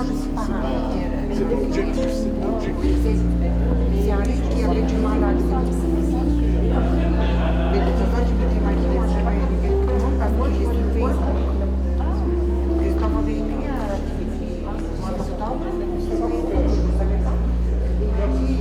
moi je suis parent. C'est pas l'objectif, c'est pas l'objectif. C'est un livre qui avait du mal à accepter. Mais de toute façon, tu peux t'imaginer, moi je vais élever tout le monde parce que j'ai trouvé ça. Que quand on avait écrit à l'activité en octobre, vous savez pas? Il a dit,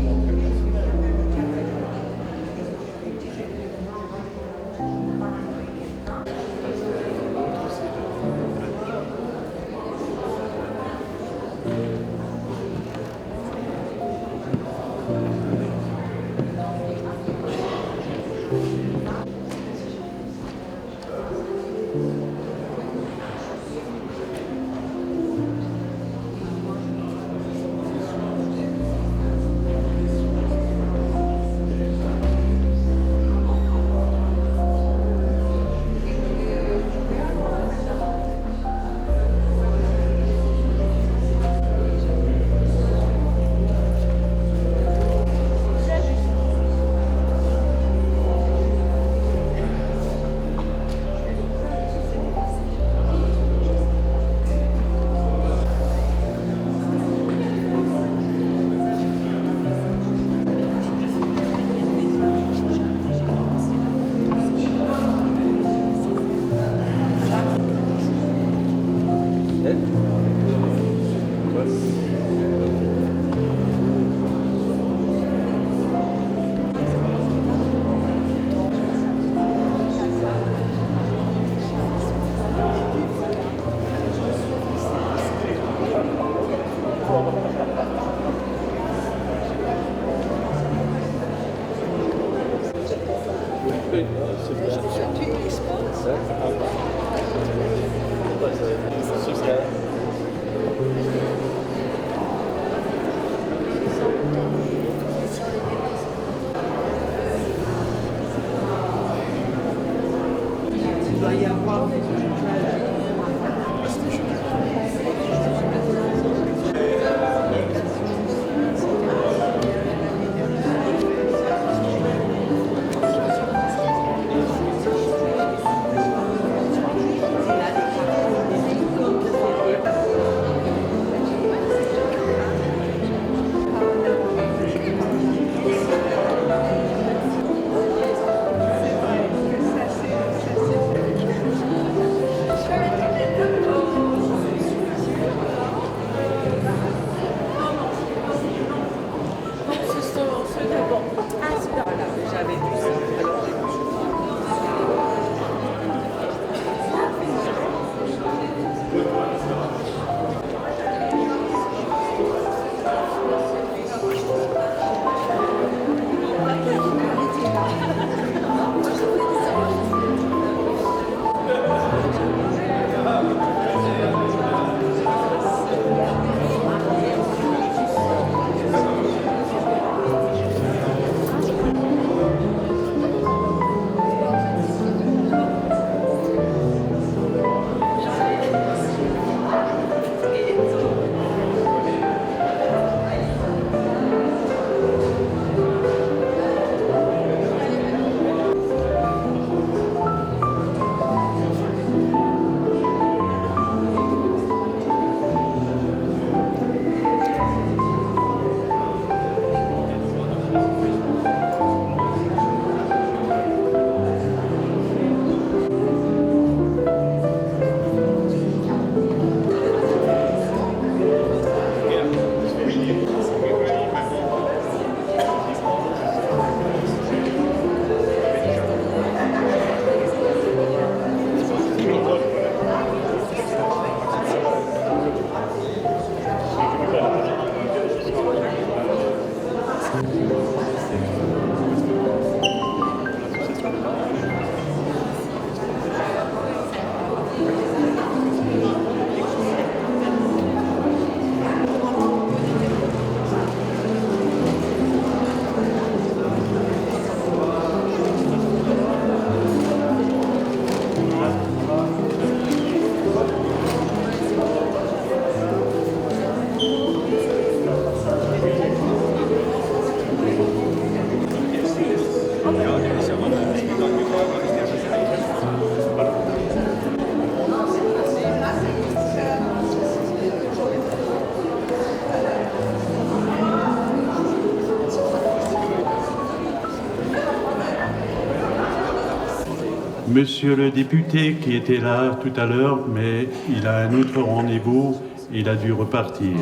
Monsieur le député qui était là tout à l'heure, mais il a un autre rendez-vous, il a dû repartir.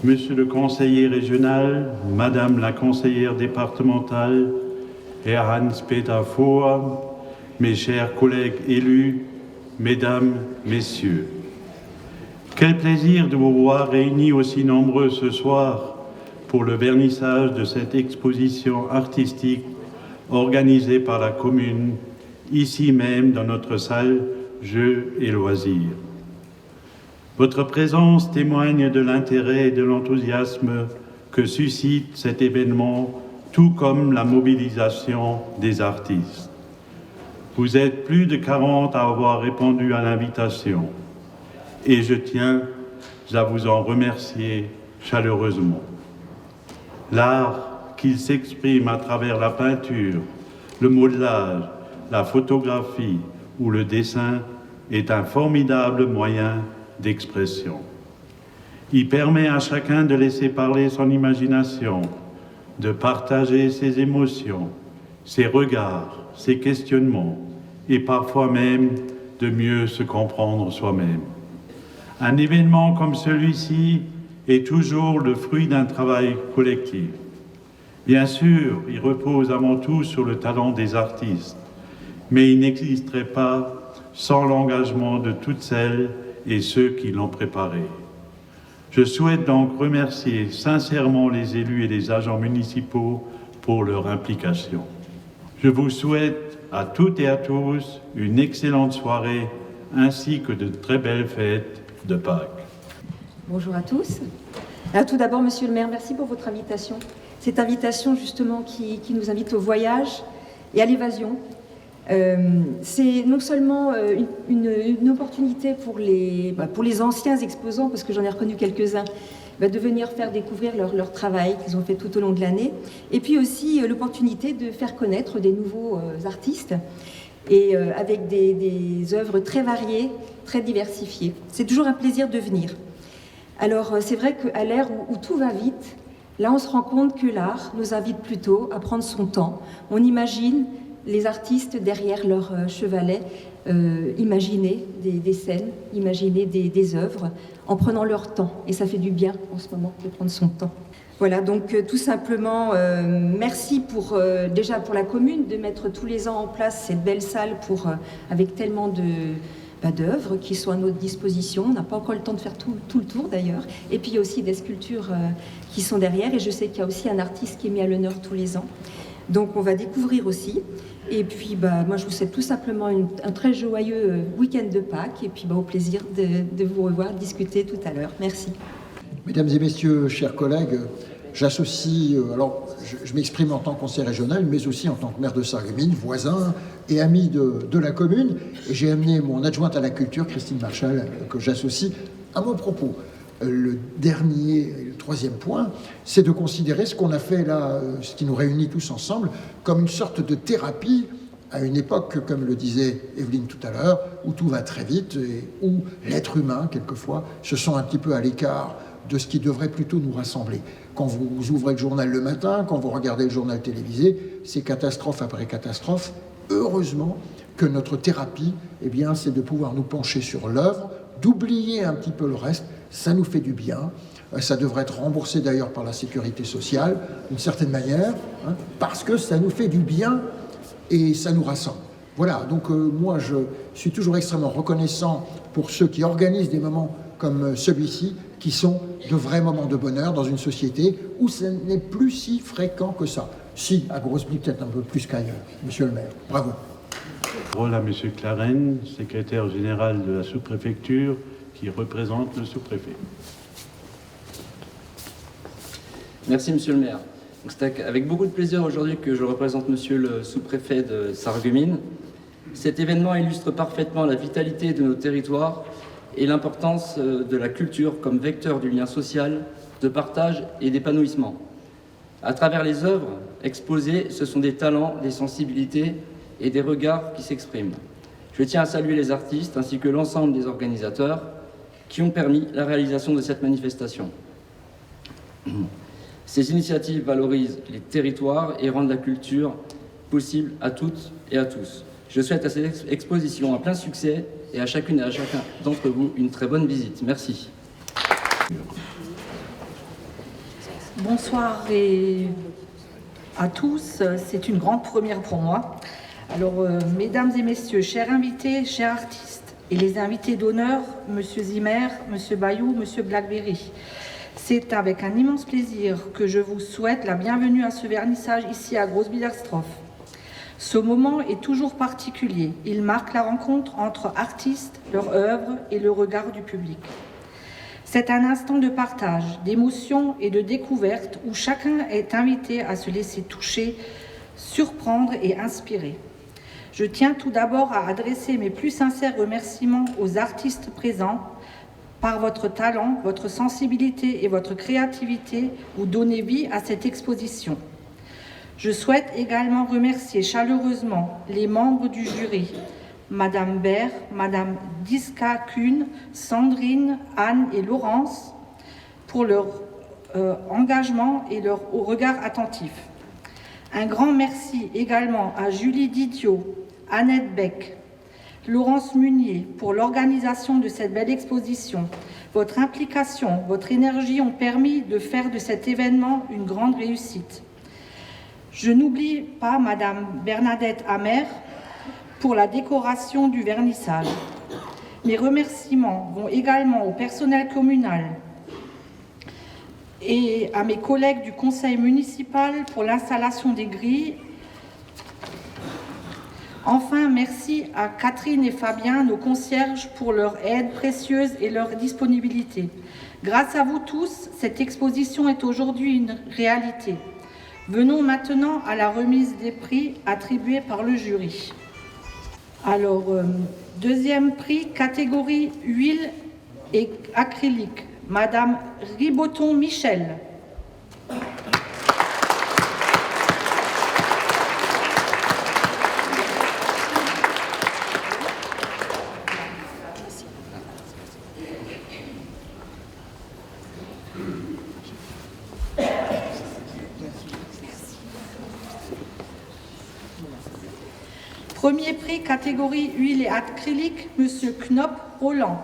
Monsieur le conseiller régional, Madame la conseillère départementale, Herr Hans-Peter Vohr, mes chers collègues élus, Mesdames, Messieurs. Quel plaisir de vous voir réunis aussi nombreux ce soir pour le vernissage de cette exposition artistique organisée par la commune, ici même dans notre salle Jeux et loisirs. Votre présence témoigne de l'intérêt et de l'enthousiasme que suscite cet événement, tout comme la mobilisation des artistes. Vous êtes plus de 40 à avoir répondu à l'invitation et je tiens à vous en remercier chaleureusement. L'art qu'il s'exprime à travers la peinture, le modelage, la photographie ou le dessin est un formidable moyen d'expression. Il permet à chacun de laisser parler son imagination, de partager ses émotions, ses regards, ses questionnements et parfois même de mieux se comprendre soi-même. Un événement comme celui-ci est toujours le fruit d'un travail collectif. Bien sûr, il repose avant tout sur le talent des artistes, mais il n'existerait pas sans l'engagement de toutes celles et ceux qui l'ont préparé. Je souhaite donc remercier sincèrement les élus et les agents municipaux pour leur implication. Je vous souhaite à toutes et à tous une excellente soirée ainsi que de très belles fêtes de Pâques. Bonjour à tous. Alors, tout d'abord, Monsieur le maire, merci pour votre invitation. Cette invitation justement qui nous invite au voyage et à l'évasion. C'est non seulement une opportunité pour les anciens exposants, parce que j'en ai reconnu quelques-uns, de venir faire découvrir leur travail qu'ils ont fait tout au long de l'année, et puis aussi l'opportunité de faire connaître des nouveaux artistes, et avec des œuvres très variées, très diversifiées. C'est toujours un plaisir de venir. Alors c'est vrai qu'à l'ère où tout va vite, là on se rend compte que l'art nous invite plutôt à prendre son temps. On imagine les artistes derrière leur chevalet imaginer des scènes, imaginer des œuvres en prenant leur temps. Et ça fait du bien en ce moment de prendre son temps. Voilà, donc tout simplement, merci déjà pour la commune de mettre tous les ans en place cette belle salle avec tellement d'œuvres qui sont à notre disposition. On n'a pas encore le temps de faire tout le tour d'ailleurs. Et puis il y a aussi des sculptures qui sont derrière. Et je sais qu'il y a aussi un artiste qui est mis à l'honneur tous les ans. Donc on va découvrir aussi. Et puis moi je vous souhaite tout simplement un très joyeux week-end de Pâques. Et puis au plaisir de vous revoir, discuter tout à l'heure. Merci. Mesdames et messieurs, chers collègues, j'associe, je m'exprime en tant que conseiller régional, mais aussi en tant que maire de Sarreguemines, voisin et ami de la commune. Et j'ai amené mon adjointe à la culture, Christine Marchal, que j'associe à mon propos. Le troisième point, c'est de considérer ce qu'on a fait là, ce qui nous réunit tous ensemble, comme une sorte de thérapie à une époque, comme le disait Evelyne tout à l'heure, où tout va très vite et où l'être humain, quelquefois, se sent un petit peu à l'écart de ce qui devrait plutôt nous rassembler. Quand vous ouvrez le journal le matin, quand vous regardez le journal télévisé, c'est catastrophe après catastrophe. Heureusement que notre thérapie, c'est de pouvoir nous pencher sur l'œuvre, d'oublier un petit peu le reste. Ça nous fait du bien. Ça devrait être remboursé d'ailleurs par la sécurité sociale, d'une certaine manière, parce que ça nous fait du bien et ça nous rassemble. Voilà, donc moi je suis toujours extrêmement reconnaissant pour ceux qui organisent des moments comme celui-ci, qui sont de vrais moments de bonheur dans une société où ce n'est plus si fréquent que ça. Si, à Grosse-Brie, peut-être un peu plus qu'ailleurs. Monsieur le maire, bravo. Parole à Monsieur Clarenne, secrétaire général de la sous-préfecture, qui représente le sous-préfet. Merci Monsieur le maire. C'est avec beaucoup de plaisir aujourd'hui que je représente Monsieur le sous-préfet de Sarreguemines. Cet événement illustre parfaitement la vitalité de nos territoires et l'importance de la culture comme vecteur du lien social, de partage et d'épanouissement. À travers les œuvres exposées, ce sont des talents, des sensibilités et des regards qui s'expriment. Je tiens à saluer les artistes ainsi que l'ensemble des organisateurs qui ont permis la réalisation de cette manifestation. Ces initiatives valorisent les territoires et rendent la culture possible à toutes et à tous. Je souhaite à cette exposition un plein succès et à chacune et à chacun d'entre vous une très bonne visite. Merci. Bonsoir à tous, c'est une grande première pour moi. Alors, mesdames et messieurs, chers invités, chers artistes, et les invités d'honneur, monsieur Zimmer, monsieur Bayou, monsieur Blackberry, c'est avec un immense plaisir que je vous souhaite la bienvenue à ce vernissage ici à Großbiedersdorf. Ce moment est toujours particulier. Il marque la rencontre entre artistes, leur œuvre et le regard du public. C'est un instant de partage, d'émotion et de découverte où chacun est invité à se laisser toucher, surprendre et inspirer. Je tiens tout d'abord à adresser mes plus sincères remerciements aux artistes présents. Par votre talent, votre sensibilité et votre créativité, vous donnez vie à cette exposition. Je souhaite également remercier chaleureusement les membres du jury, Madame Baer, Madame Diska-Kuhn, Sandrine, Anne et Laurence, pour leur engagement et leur regard attentif. Un grand merci également à Julie Didiot, Annette Beck, Laurence Munier pour l'organisation de cette belle exposition. Votre implication, votre énergie ont permis de faire de cet événement une grande réussite. Je n'oublie pas Madame Bernadette Hammer pour la décoration du vernissage. Mes remerciements vont également au personnel communal et à mes collègues du conseil municipal pour l'installation des grilles. Enfin, merci à Catherine et Fabien, nos concierges, pour leur aide précieuse et leur disponibilité. Grâce à vous tous, cette exposition est aujourd'hui une réalité. Venons maintenant à la remise des prix attribués par le jury. Alors, deuxième prix, catégorie huile et acrylique, Madame Riboton Michel. Premier prix, catégorie huile et acrylique, Monsieur Knop Roland.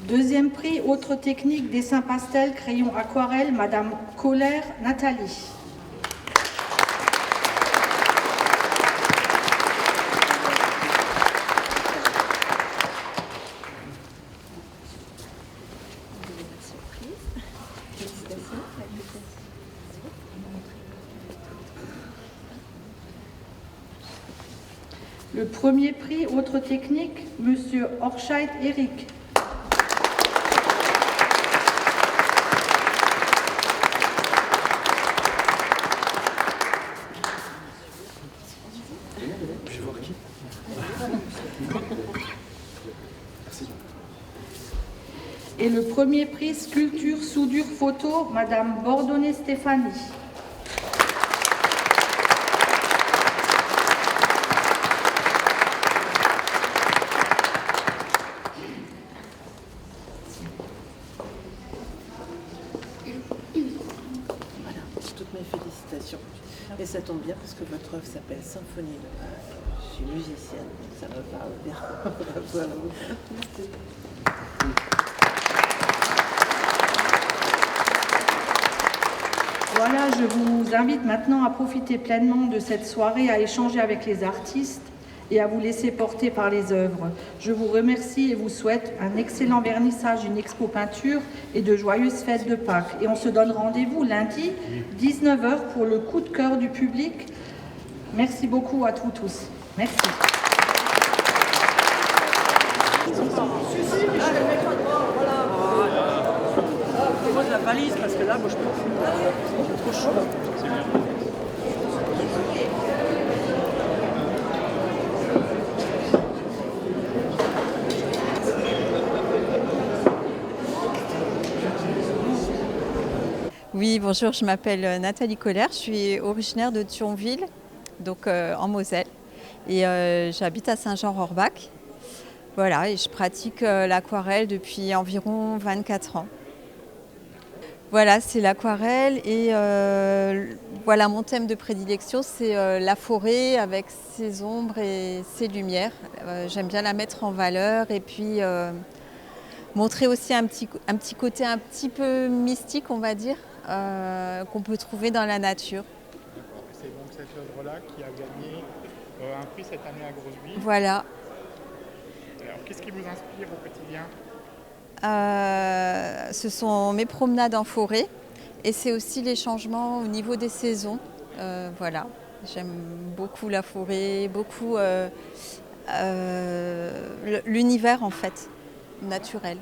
Deuxième prix, autre technique, dessin pastel, crayon aquarelle, Madame Kohler Nathalie. Le premier prix, autre technique, Monsieur Horscheid Eric. Et le premier prix, sculpture, soudure, photo, Madame Bordonnet Stéphanie. Félicitations. Et ça tombe bien parce que votre œuvre s'appelle Symphonie de Pâques. Je suis musicienne, donc ça me parle bien. Bravo à vous. Voilà, je vous invite maintenant à profiter pleinement de cette soirée, à échanger avec les artistes et à vous laisser porter par les œuvres. Je vous remercie et vous souhaite un excellent vernissage, une expo peinture et de joyeuses fêtes de Pâques. Et on se donne rendez-vous lundi, 19h, pour le coup de cœur du public. Merci beaucoup à tous. Merci. Pose la valise parce que là, moi je peux plus. C'est trop chaud. Oui, bonjour, je m'appelle Nathalie Kohler, je suis originaire de Thionville donc en Moselle. Et j'habite à Saint-Jean-Rohrbach. Voilà, et je pratique l'aquarelle depuis environ 24 ans. Voilà, c'est l'aquarelle et voilà, mon thème de prédilection, c'est la forêt avec ses ombres et ses lumières. J'aime bien la mettre en valeur et puis montrer aussi un petit côté un petit peu mystique, on va dire, qu'on peut trouver dans la nature. C'est donc cette œuvre-là qui a gagné un prix cette année à Grosse-Ville. Voilà. Alors, qu'est-ce qui vous inspire au quotidien ? Ce sont mes promenades en forêt et c'est aussi les changements au niveau des saisons. Voilà, j'aime beaucoup la forêt, beaucoup l'univers en fait, naturel.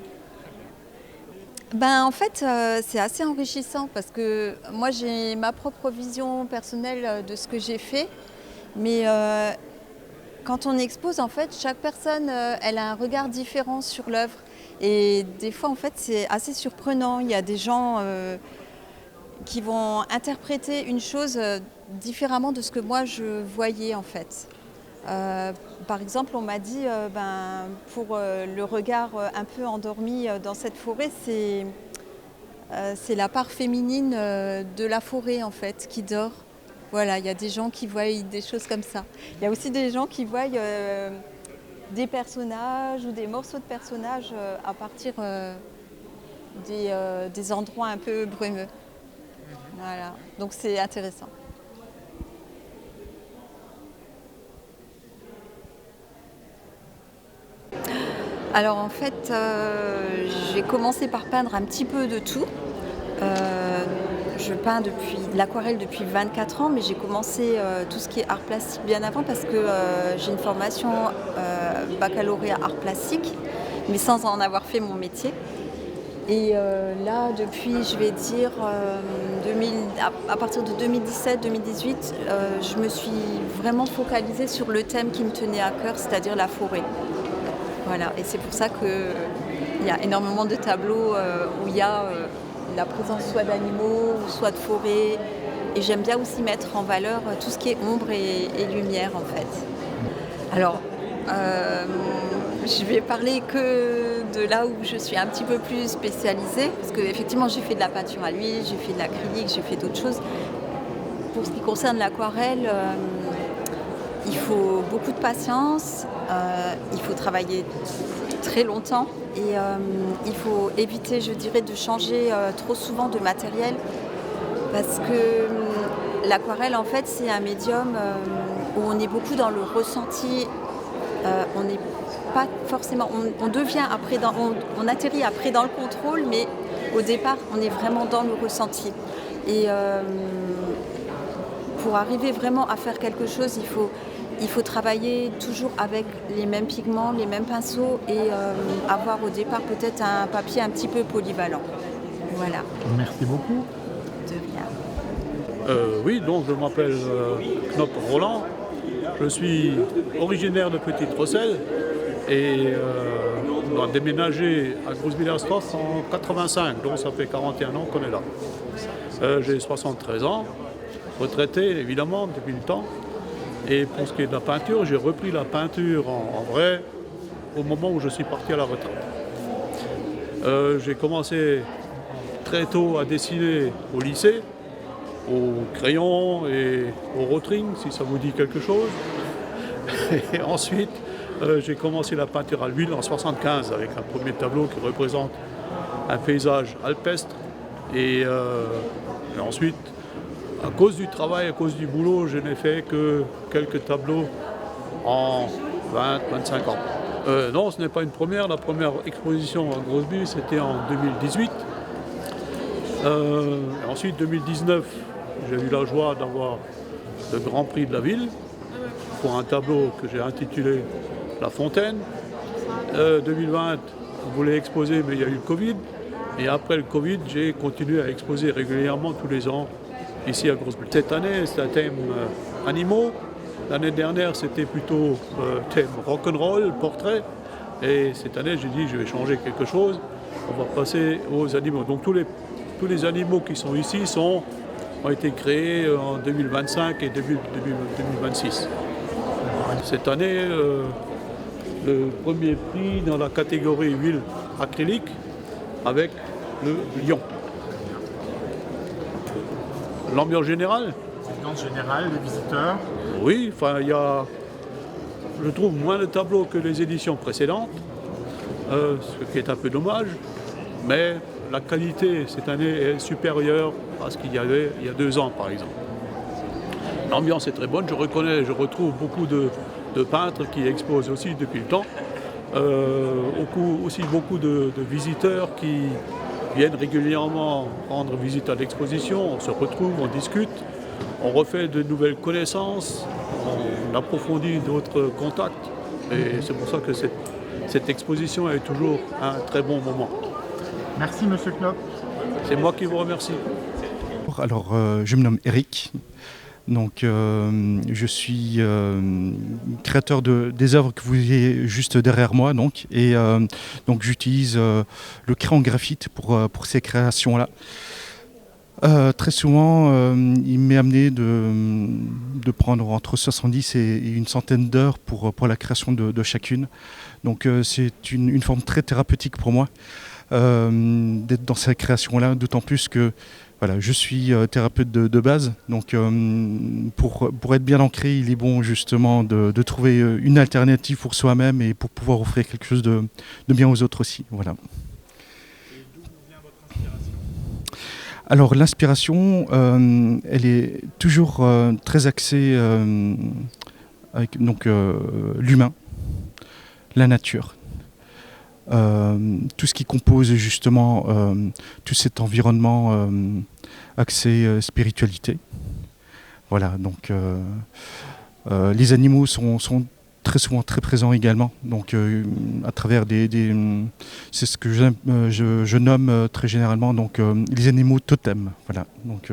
En fait, c'est assez enrichissant parce que moi j'ai ma propre vision personnelle de ce que j'ai fait, mais quand on expose, en fait, chaque personne elle a un regard différent sur l'œuvre. Et des fois, en fait, c'est assez surprenant. Il y a des gens qui vont interpréter une chose différemment de ce que moi je voyais, en fait. Par exemple, on m'a dit, pour le regard un peu endormi dans cette forêt, c'est la part féminine de la forêt, en fait, qui dort. Voilà, il y a des gens qui voient des choses comme ça. Il y a aussi des gens qui voient des personnages ou des morceaux de personnages à partir des endroits un peu brumeux. Voilà, donc c'est intéressant. Alors en fait, j'ai commencé par peindre un petit peu de tout. Je peins depuis l'aquarelle depuis 24 ans, mais j'ai commencé tout ce qui est art plastique bien avant parce que j'ai une formation baccalauréat art plastique, mais sans en avoir fait mon métier. Et là, depuis, je vais dire, à partir de 2017-2018, je me suis vraiment focalisée sur le thème qui me tenait à cœur, c'est-à-dire la forêt. Voilà, et c'est pour ça qu'il y a énormément de tableaux où il y a la présence soit d'animaux ou soit de forêt. Et j'aime bien aussi mettre en valeur tout ce qui est ombre et lumière en fait. Alors, je vais parler que de là où je suis un petit peu plus spécialisée, parce qu'effectivement j'ai fait de la peinture à l'huile, j'ai fait de l'acrylique, j'ai fait d'autres choses. Pour ce qui concerne l'aquarelle, il faut beaucoup de patience, il faut travailler très longtemps et il faut éviter, je dirais, de changer trop souvent de matériel parce que l'aquarelle, en fait, c'est un médium où on est beaucoup dans le ressenti. On n'est pas forcément, on devient après, on atterrit après dans le contrôle, mais au départ, on est vraiment dans le ressenti. Et pour arriver vraiment à faire quelque chose, il faut travailler toujours avec les mêmes pigments, les mêmes pinceaux et avoir au départ peut-être un papier un petit peu polyvalent. Voilà. Merci beaucoup. De rien. Oui, donc je m'appelle Knop Roland. Je suis originaire de Petite Rosselle et on a déménagé à Grosse-Villers-Stroff en 85, donc ça fait 41 ans qu'on est là. J'ai 73 ans, retraité évidemment depuis le temps. Et pour ce qui est de la peinture, j'ai repris la peinture en vrai au moment où je suis parti à la retraite. J'ai commencé très tôt à dessiner au lycée, au crayon et au rotring, si ça vous dit quelque chose. Et ensuite, j'ai commencé la peinture à l'huile en 1975 avec un premier tableau qui représente un paysage alpestre. Et ensuite, à cause du travail, à cause du boulot, je n'ai fait que quelques tableaux en 20-25 ans. Non, ce n'est pas une première. La première exposition à Grosse-Ville, c'était en 2018. Ensuite, 2019, j'ai eu la joie d'avoir le Grand Prix de la ville pour un tableau que j'ai intitulé La Fontaine. 2020, je voulais exposer, mais il y a eu le Covid. Et après le Covid, j'ai continué à exposer régulièrement tous les ans ici à Grosse-Ville. Cette année, c'est un thème animaux. L'année dernière, c'était plutôt thème rock'n'roll, portrait. Et cette année, j'ai dit, je vais changer quelque chose. On va passer aux animaux. Donc tous les animaux qui sont ici sont ont été créés en 2025 et début 2026. Cette année, le premier prix dans la catégorie huile acrylique avec le lion. L'ambiance générale? L'ambiance générale, les visiteurs. Oui, enfin il y a, je trouve, moins de tableaux que les éditions précédentes, ce qui est un peu dommage, mais la qualité cette année est supérieure à ce qu'il y avait il y a 2 ans par exemple. L'ambiance est très bonne, je retrouve beaucoup de peintres qui exposent aussi depuis le temps, aussi beaucoup de visiteurs qui viennent régulièrement rendre visite à l'exposition, on se retrouve, on discute, on refait de nouvelles connaissances, on approfondit d'autres contacts et c'est pour ça que cette exposition est toujours un très bon moment. Merci Monsieur Knopp. C'est moi qui vous remercie. Alors, je me nomme Eric. Donc, je suis créateur des œuvres que vous voyez juste derrière moi. Donc j'utilise le crayon graphite pour ces créations-là. Très souvent, il m'est amené de prendre entre 70 et une centaine d'heures pour la création de chacune. Donc, c'est une forme très thérapeutique pour moi d'être dans ces créations-là, d'autant plus que voilà, je suis thérapeute de base, donc pour être bien ancré, il est bon justement de trouver une alternative pour soi-même et pour pouvoir offrir quelque chose de bien aux autres aussi. Voilà. Et d'où vient votre inspiration? Alors l'inspiration, elle est toujours très axée avec l'humain, la nature. Tout ce qui compose justement tout cet environnement axé spiritualité. Voilà, donc les animaux sont très souvent très présents également, donc à travers c'est ce que je nomme très généralement donc les animaux totems. Voilà, donc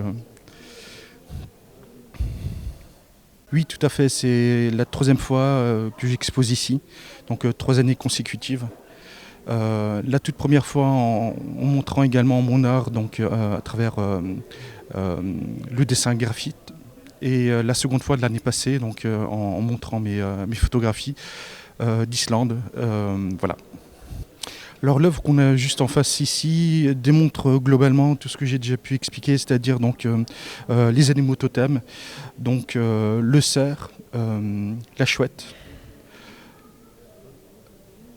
oui, tout à fait, c'est la 3e fois que j'expose ici, donc 3 années consécutives. La toute première fois en montrant également mon art donc, à travers le dessin graphite et la seconde fois de l'année passée donc, en montrant mes photographies d'Islande. Voilà. Alors l'œuvre qu'on a juste en face ici démontre globalement tout ce que j'ai déjà pu expliquer, c'est-à-dire donc les animaux totems, donc le cerf, la chouette.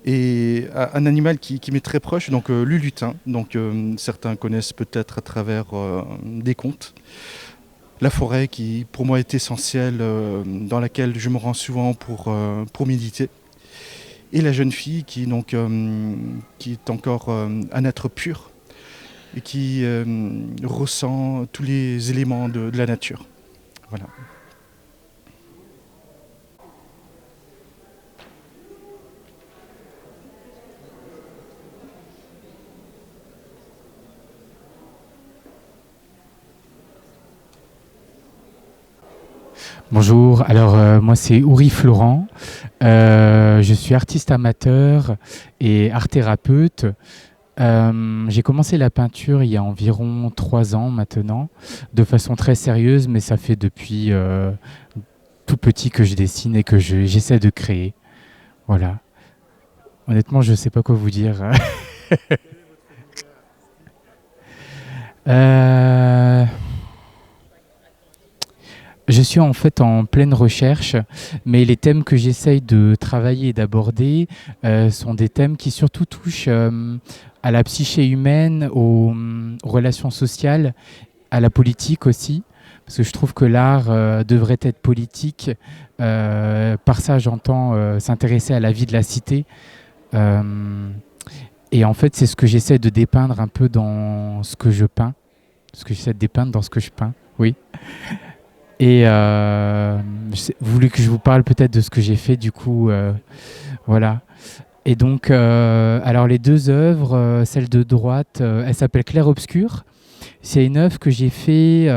Et un animal qui m'est très proche, donc le lutin, donc certains connaissent peut-être à travers des contes. La forêt qui pour moi est essentielle, dans laquelle je me rends souvent pour méditer. Et la jeune fille qui est encore un être pur et qui ressent tous les éléments de la nature. Voilà. Bonjour, alors moi c'est Ouri Florent, je suis artiste amateur et art thérapeute. J'ai commencé la peinture il y a environ 3 ans maintenant, de façon très sérieuse, mais ça fait depuis tout petit que je dessine et que j'essaie de créer. Voilà. Honnêtement, je ne sais pas quoi vous dire. Je suis en fait en pleine recherche, mais les thèmes que j'essaye de travailler et d'aborder sont des thèmes qui surtout touchent à la psyché humaine, aux relations sociales, à la politique aussi, parce que je trouve que l'art devrait être politique. Par ça, j'entends s'intéresser à la vie de la cité. Et en fait, c'est ce que j'essaie de dépeindre un peu dans ce que je peins. Ce que j'essaie de dépeindre dans ce que je peins, oui. Et vous voulez que je vous parle peut-être de ce que j'ai fait, du coup, voilà. Et donc, alors les 2 œuvres, celle de droite, elle s'appelle Clair-Obscur. C'est une œuvre que j'ai fait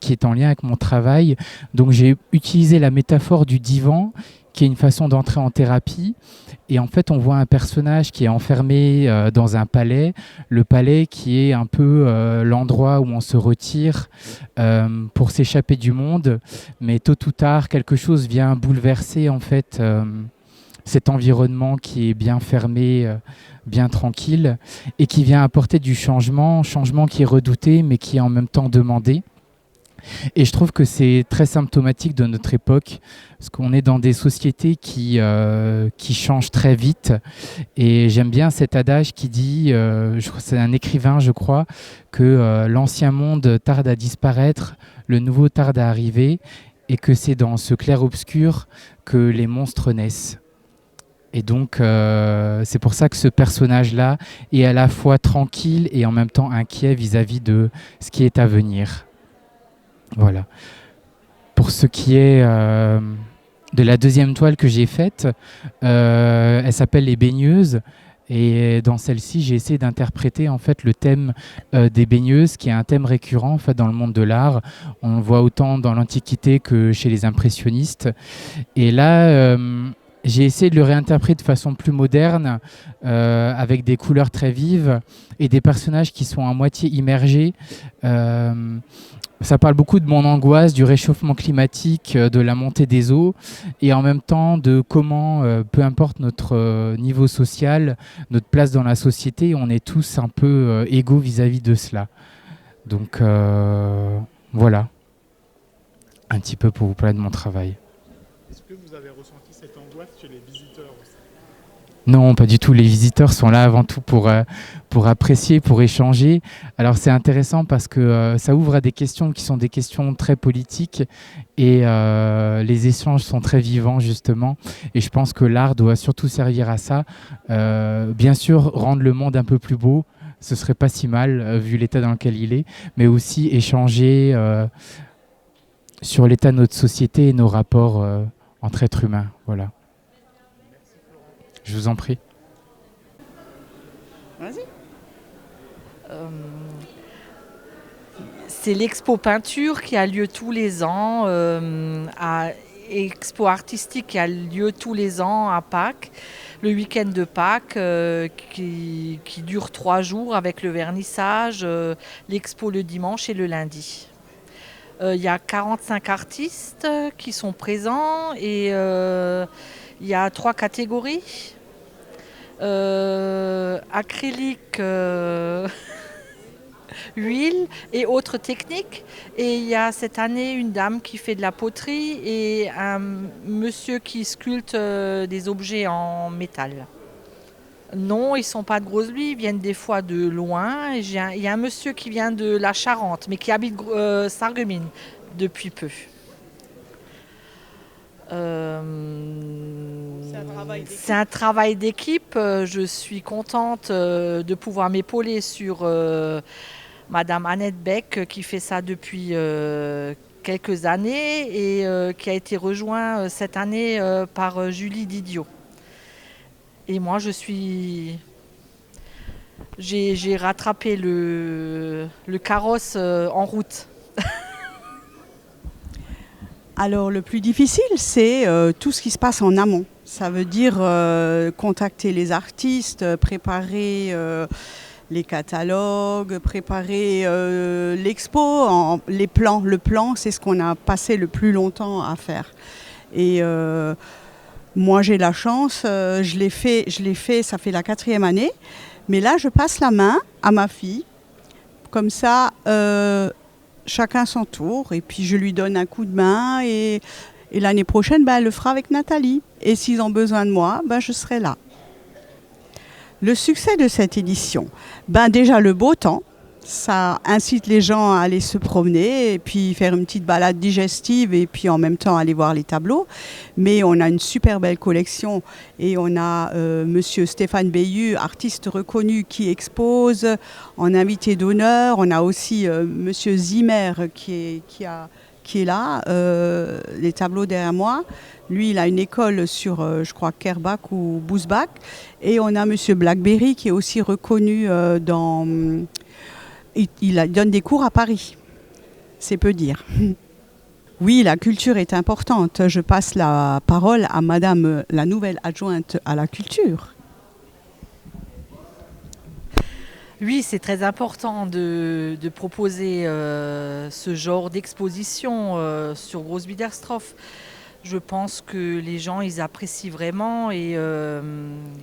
qui est en lien avec mon travail. Donc j'ai utilisé la métaphore du divan, qui est une façon d'entrer en thérapie. Et en fait, on voit un personnage qui est enfermé dans un palais, le palais qui est un peu l'endroit où on se retire pour s'échapper du monde. Mais tôt ou tard, quelque chose vient bouleverser en fait cet environnement qui est bien fermé, bien tranquille, et qui vient apporter du changement qui est redouté, mais qui est en même temps demandé. Et je trouve que c'est très symptomatique de notre époque, parce qu'on est dans des sociétés qui changent très vite. Et j'aime bien cet adage qui dit, c'est un écrivain je crois, que l'ancien monde tarde à disparaître, le nouveau tarde à arriver, et que c'est dans ce clair-obscur que les monstres naissent. Et donc c'est pour ça que ce personnage-là est à la fois tranquille et en même temps inquiet vis-à-vis de ce qui est à venir. Voilà. Pour ce qui est de la deuxième toile que j'ai faite, elle s'appelle Les baigneuses. Et dans celle-ci, j'ai essayé d'interpréter en fait le thème des baigneuses, qui est un thème récurrent en fait dans le monde de l'art. On le voit autant dans l'Antiquité que chez les impressionnistes. Et là, j'ai essayé de le réinterpréter de façon plus moderne, avec des couleurs très vives et des personnages qui sont à moitié immergés. Ça parle beaucoup de mon angoisse, du réchauffement climatique, de la montée des eaux, et en même temps de comment, peu importe notre niveau social, notre place dans la société, on est tous un peu égaux vis-à-vis de cela. Donc voilà, un petit peu pour vous parler de mon travail. Est-ce que vous avez ressenti cette angoisse chez les visiteurs aussi? Non, pas du tout. Les visiteurs sont là avant tout pour apprécier, pour échanger. Alors c'est intéressant parce que ça ouvre à des questions qui sont des questions très politiques, et les échanges sont très vivants justement. Et je pense que l'art doit surtout servir à ça. Bien sûr, rendre le monde un peu plus beau, ce serait pas si mal vu l'état dans lequel il est, mais aussi échanger sur l'état de notre société et nos rapports entre êtres humains. Voilà. Je vous en prie. Vas-y. C'est l'expo peinture qui a lieu tous les ans, expo artistique qui a lieu tous les ans à Pâques, le week-end de Pâques qui dure 3 jours avec le vernissage, l'expo le dimanche et le lundi. Il y a 45 artistes qui sont présents et il y a 3 catégories. Acrylique, huile et autres techniques. Et il y a cette année une dame qui fait de la poterie et un monsieur qui sculpte des objets en métal. Non, ils ne sont pas de Grosby, ils viennent des fois de loin. Il y a un monsieur qui vient de la Charente, mais qui habite Sarreguemines depuis peu. C'est un travail d'équipe. Je suis contente de pouvoir m'épauler sur Madame Annette Beck qui fait ça depuis quelques années et qui a été rejointe cette année par Julie Didiot. Et moi, j'ai rattrapé le carrosse en route. Alors le plus difficile, c'est tout ce qui se passe en amont. Ça veut dire contacter les artistes, préparer les catalogues, préparer l'expo, les plans. Le plan, c'est ce qu'on a passé le plus longtemps à faire. Et moi, j'ai la chance, je l'ai fait, ça fait la 4e année. Mais là, je passe la main à ma fille. Comme ça, chacun son tour. Et puis, je lui donne un coup de main. Et l'année prochaine, elle le fera avec Nathalie. Et s'ils ont besoin de moi, je serai là. Le succès de cette édition, déjà le beau temps. Ça incite les gens à aller se promener et puis faire une petite balade digestive et puis en même temps aller voir les tableaux. Mais on a une super belle collection et on a monsieur Stéphane Bayeux, artiste reconnu, qui expose en invité d'honneur. On a aussi monsieur Zimmer qui est là, les tableaux derrière moi. Lui, il a une école sur, je crois, Kerbach ou Bousbach. Et on a monsieur Blackberry qui est aussi reconnu dans... Il donne des cours à Paris, c'est peu dire. Oui, la culture est importante. Je passe la parole à Madame la nouvelle adjointe à la culture. Oui, c'est très important de proposer ce genre d'exposition sur Großbiederstorf. Je pense que les gens, ils apprécient vraiment et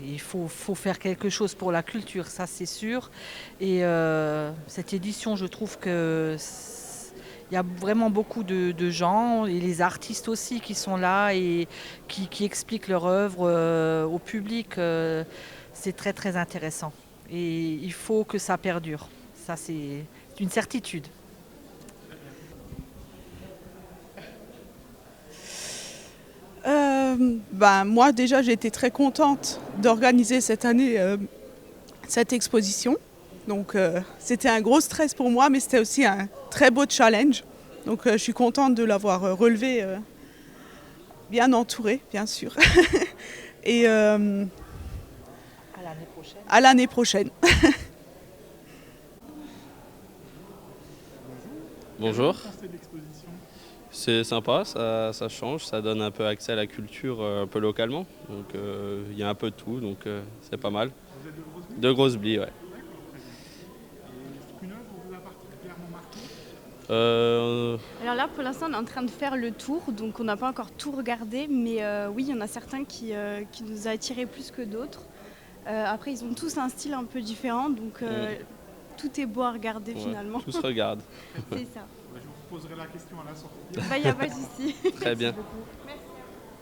il faut faire quelque chose pour la culture, ça c'est sûr. Et cette édition, je trouve que il y a vraiment beaucoup de gens et les artistes aussi qui sont là et qui expliquent leur œuvre au public. C'est très très intéressant et il faut que ça perdure. Ça c'est une certitude. Moi déjà j'ai été très contente d'organiser cette année cette exposition. Donc c'était un gros stress pour moi, mais c'était aussi un très beau challenge. Donc je suis contente de l'avoir relevé, bien entourée, bien sûr. Et à l'année prochaine. Bonjour. C'est sympa, ça change, ça donne un peu accès à la culture un peu localement. Donc il y a un peu de tout, donc c'est pas mal. De Großbli, ouais. Alors là, pour l'instant, on est en train de faire le tour, donc on n'a pas encore tout regardé, mais oui, il y en a certains qui nous a attirés plus que d'autres. Après, ils ont tous un style un peu différent, donc tout est beau à regarder finalement. Tout se regarde. C'est ça. Je vous poserai la question à la sortie. Il n'y a pas de souci. Très bien. Merci.